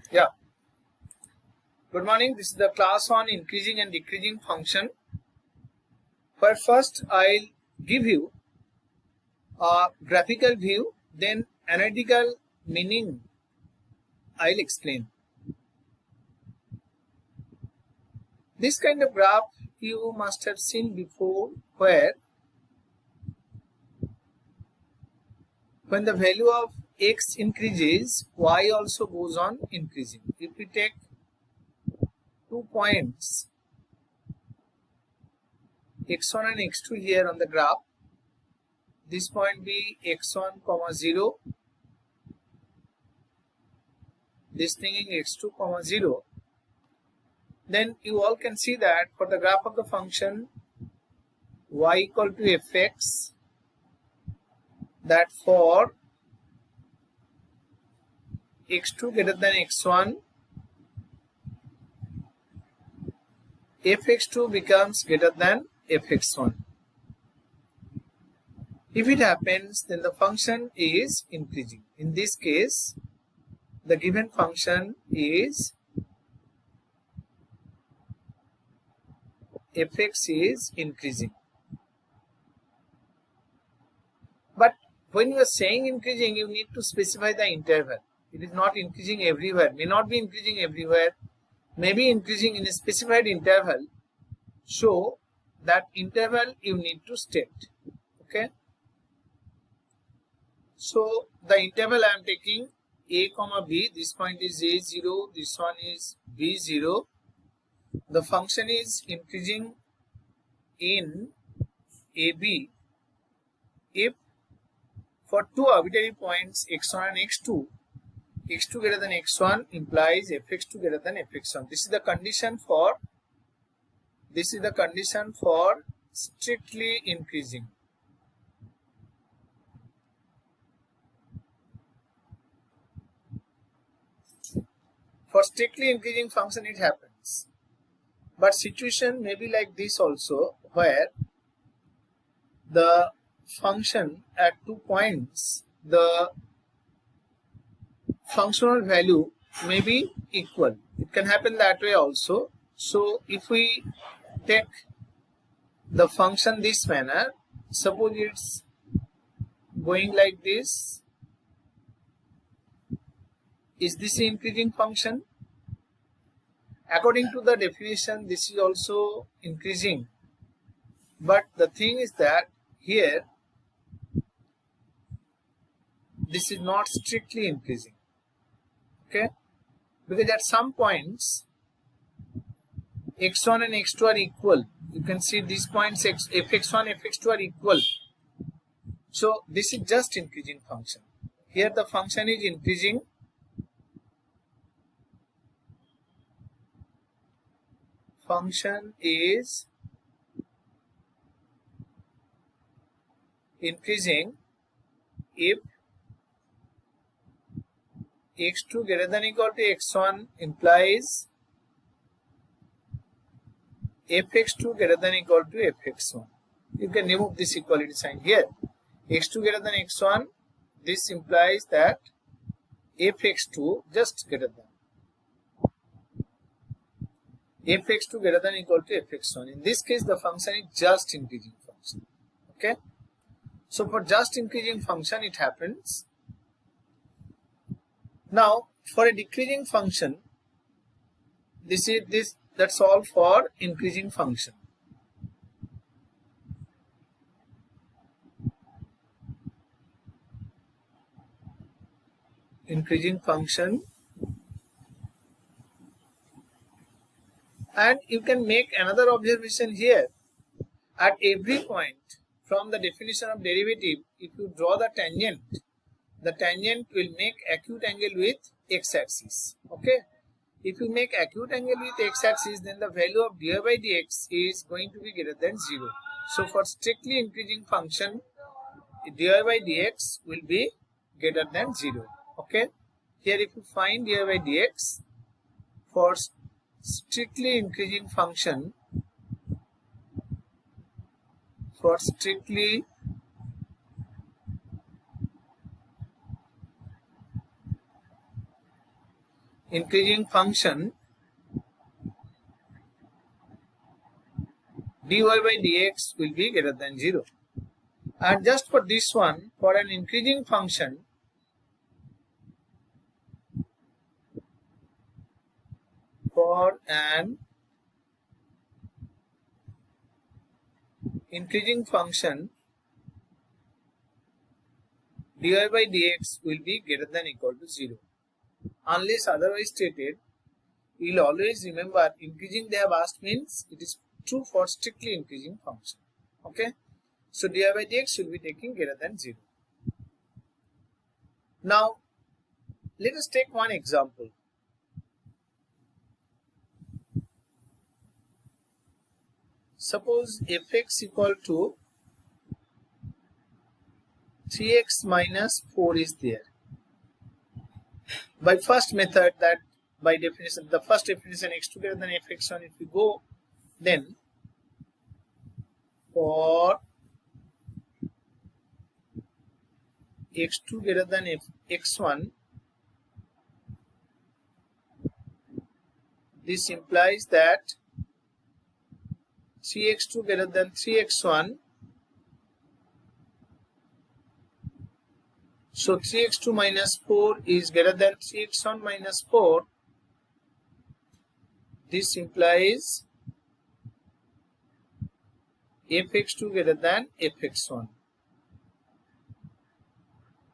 Yeah. Good morning. This is the class on increasing and decreasing function. Where first I'll give you a graphical view, then analytical meaning I'll explain. This kind of graph you must have seen before, where when the value of x increases, y also goes on increasing. If we take 2 points x1 and x2 here on the graph, this point be x1 comma 0, this thing in x2 comma 0, then you all can see that for the graph of the function y equal to fx, that for x2 greater than x1, fx2 becomes greater than fx1. If it happens, then the function is increasing. In this case, the given function is fx is increasing. But when you are saying increasing, you need to specify the interval. It is not increasing everywhere, may not be increasing everywhere, may be increasing in a specified interval. So that interval you need to state. Okay. So the interval I am taking a comma b, this point is a0, this one is b0. The function is increasing in AB if for two arbitrary points x1 and x2, x2 greater than x1 implies fx2 greater than fx1. This is the condition for strictly increasing. For strictly increasing function it happens. But situation may be like this also, where the function at 2 points, the functional value may be equal. It can happen that way also. So if we take the function this manner, suppose it's going like this, is this increasing function? According to the definition, this is also increasing. But the thing is that here, this is not strictly increasing. Okay? Because at some points, x1 and x2 are equal. You can see these points fx1, fx2 are equal. So this is just increasing function. Here the function is increasing. Function is increasing if x2 greater than equal to x1 implies fx2 greater than equal to fx1. You can remove this equality sign here. x2 greater than x1, this implies that fx2 just greater than fx2 greater than equal to fx1. In this case, the function is just increasing function. Okay. So for just increasing function, it happens. Now for a decreasing function, that's all for increasing function. Increasing function. And you can make another observation here. At every point from the definition of derivative, if you draw the tangent will make acute angle with x-axis. Okay. If you make acute angle with x-axis, then the value of dy by dx is going to be greater than 0. So for strictly increasing function, dy by dx will be greater than 0. Okay. Here if you find dy by dx for strictly increasing function, for strictly increasing function dy by dx will be greater than 0. And just for this one, for an increasing function, dy by dx will be greater than equal to 0. Unless otherwise stated, you will always remember increasing they have asked means it is true for strictly increasing function. Okay. So dy by dx should be taking greater than 0. Now, let us take one example. Suppose fx equal to 3x minus 4 is there. By first method, that by definition, the first definition x2 greater than fx1, if we go, then for x2 greater than x1, this implies that 3x2 greater than 3x1. So 3x2 minus 4 is greater than 3x1 minus 4. This implies fx2 greater than fx1.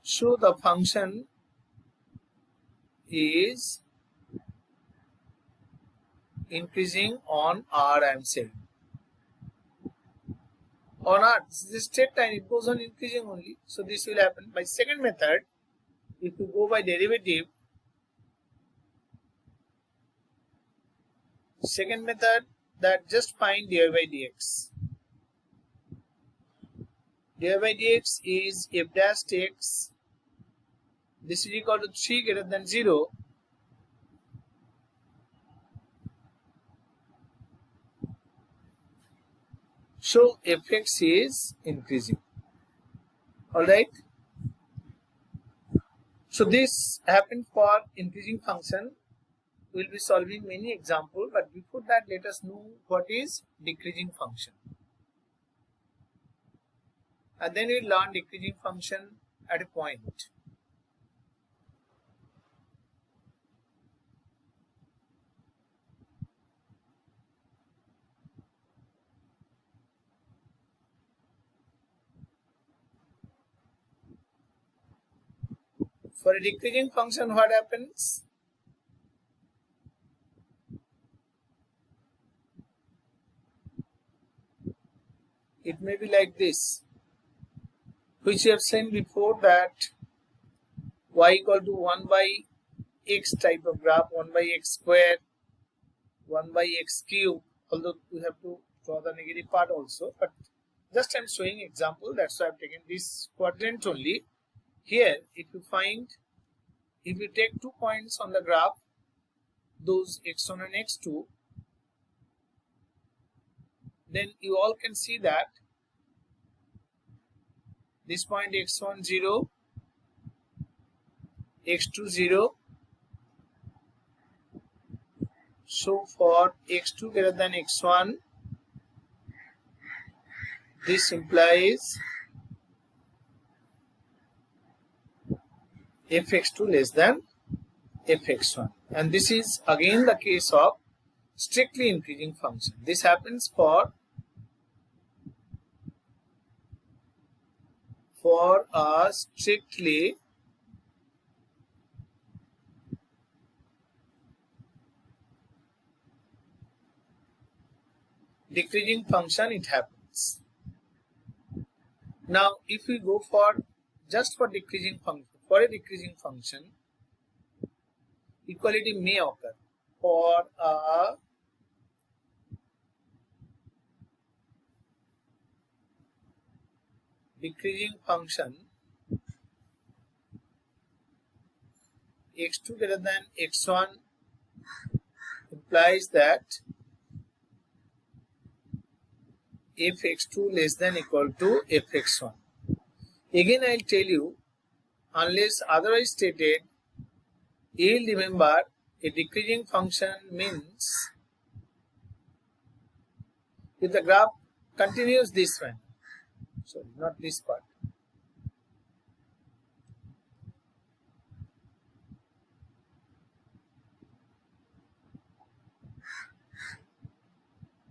So the function is increasing on R, I am saying. On R, this is a straight line, it goes on increasing only. So this will happen. By second method, if you go by derivative, second method, that just find dy by dx. Dy by dx is f dash x. This is equal to 3 greater than 0. So fx is increasing. Alright. So this happened for increasing function. We will be solving many examples, but before that let us know what is decreasing function. And then we will learn decreasing function at a point. For a decreasing function, what happens? It may be like this, which we have seen before, that y equal to 1 by x type of graph, 1 by x square, 1 by x cube, although we have to draw the negative part also, but just I am showing example, that's why I have taken this quadrant only. Here, if you take 2 points on the graph, those x1 and x2, then you all can see that this point x1 0, x2 0. So for x2 greater than x1, this implies fx2 less than fx1, and this is again the case of strictly increasing function. This happens for a strictly decreasing function, it happens. Now if we go for just for decreasing function, for a decreasing function, equality may occur. For a decreasing function, x2 greater than x1 implies that fx2 less than equal to fx1. Again I will tell you, unless otherwise stated, you will remember a decreasing function means if the graph continues this way, sorry, not this part.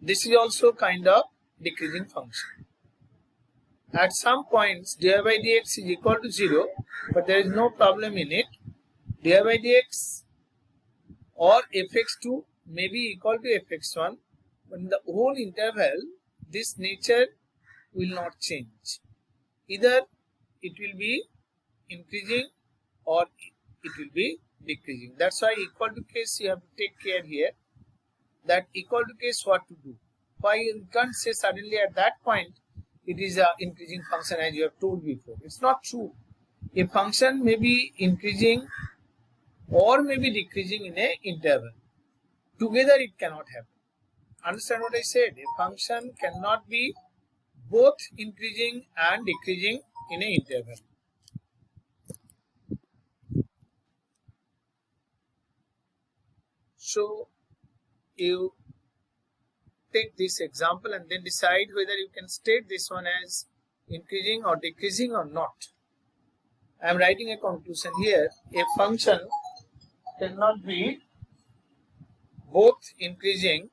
This is also kind of decreasing function. At some points, dy by dx is equal to 0, but there is no problem in it. Dy by dx or fx2 may be equal to fx1, but in the whole interval, this nature will not change. Either it will be increasing or it will be decreasing. That's why equal to case you have to take care here. That equal to case what to do. Why you can't say suddenly at that point it is a increasing function as you have told before. It's not true. A function may be increasing or may be decreasing in a interval. Together it cannot happen. Understand what I said? A function cannot be both increasing and decreasing in an interval. So you take this example and then decide whether you can state this one as increasing or decreasing or not. I am writing a conclusion here. A function cannot be both increasing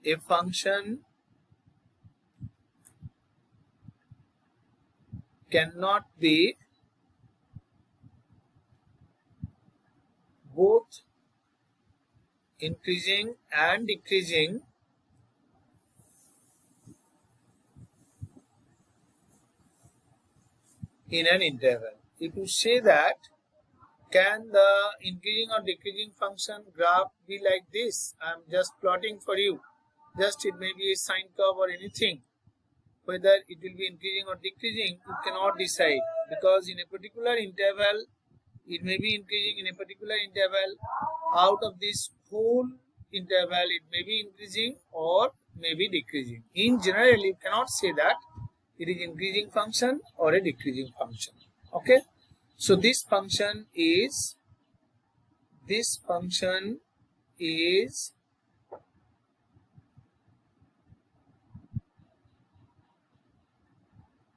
a function cannot be both increasing and decreasing in an interval. If you say that, can the increasing or decreasing function graph be like this? I am just plotting for you. Just it may be a sine curve or anything. Whether it will be increasing or decreasing, you cannot decide, because in a particular interval, it may be increasing. In a particular interval, out of this whole interval, it may be increasing or may be decreasing. In general, you cannot say that it is increasing function or a decreasing function. Okay. So this function is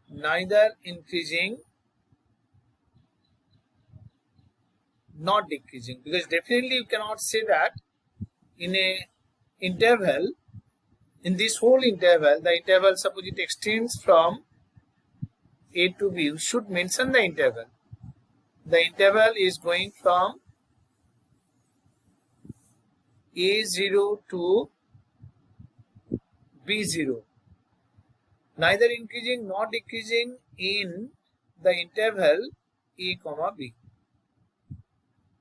neither increasing nor decreasing, because definitely you cannot say that in a interval, in this whole interval, the interval, suppose it extends from A to B, you should mention the interval. The interval is going from A0 to B0. Neither increasing nor decreasing in the interval A, B.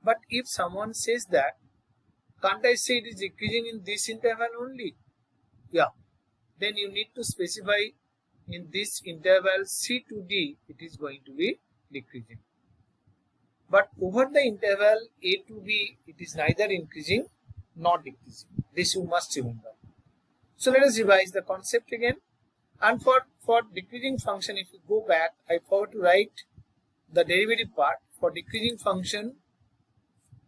But if someone says that, can't I say it is decreasing in this interval only? Yeah. Then you need to specify in this interval C to D, it is going to be decreasing. But over the interval A to B, it is neither increasing nor decreasing. This you must remember. So let us revise the concept again. And for decreasing function, if you go back, I forgot to write the derivative part. For decreasing function,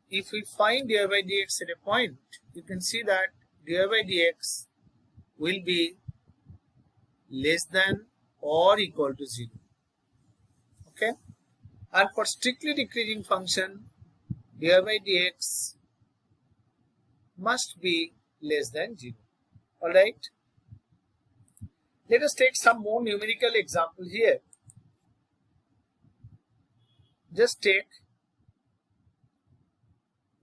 if we find dy by dx at a point, you can see that dy by dx will be less than or equal to 0. Okay. And for strictly decreasing function, dy by dx must be less than 0. Alright. Let us take some more numerical example here. Just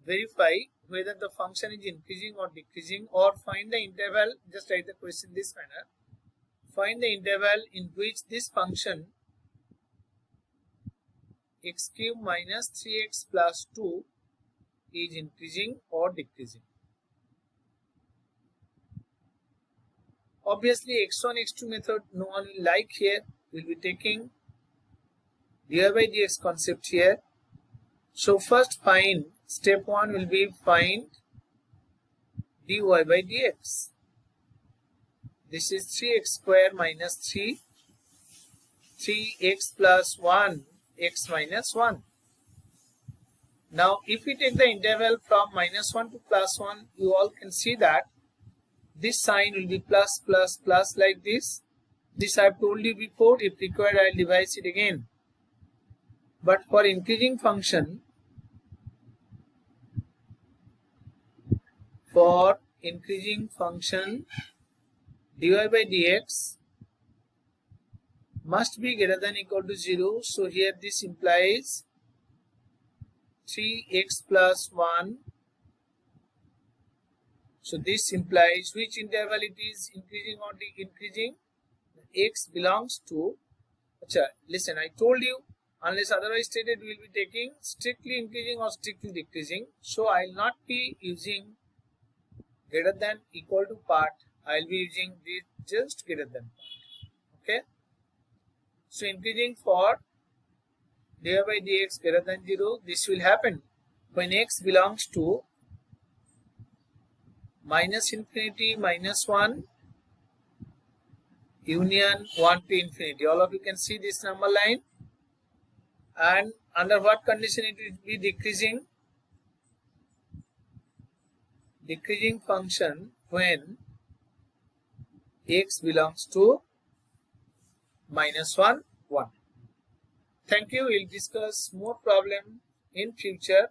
verify whether the function is increasing or decreasing, or find the interval. Just write the question this manner. Find the interval in which this function x cube minus 3x plus 2 is increasing or decreasing. Obviously, x1, x2 method no one will like here. We will be taking dy by dx concept here. So first find, step 1 will be find dy by dx. This is 3x square minus 3, 3x plus 1 x minus 1. Now if we take the interval from minus 1 to plus 1, you all can see that this sign will be plus plus plus like this. This I have told you before. If required, I will devise it again. But for increasing function, dy by dx must be greater than equal to 0. So here this implies 3x plus 1. So this implies which interval it is, increasing or decreasing? X belongs to, listen, I told you, unless otherwise stated, we will be taking strictly increasing or strictly decreasing. So I will not be using greater than equal to part. I will be using this just greater than part. Okay. So increasing for dy by dx greater than 0. This will happen when x belongs to minus infinity minus 1 union 1 to infinity. All of you can see this number line. And under what condition it will be decreasing? Decreasing function when x belongs to minus 1, 1. Thank you. We will discuss more problem in future.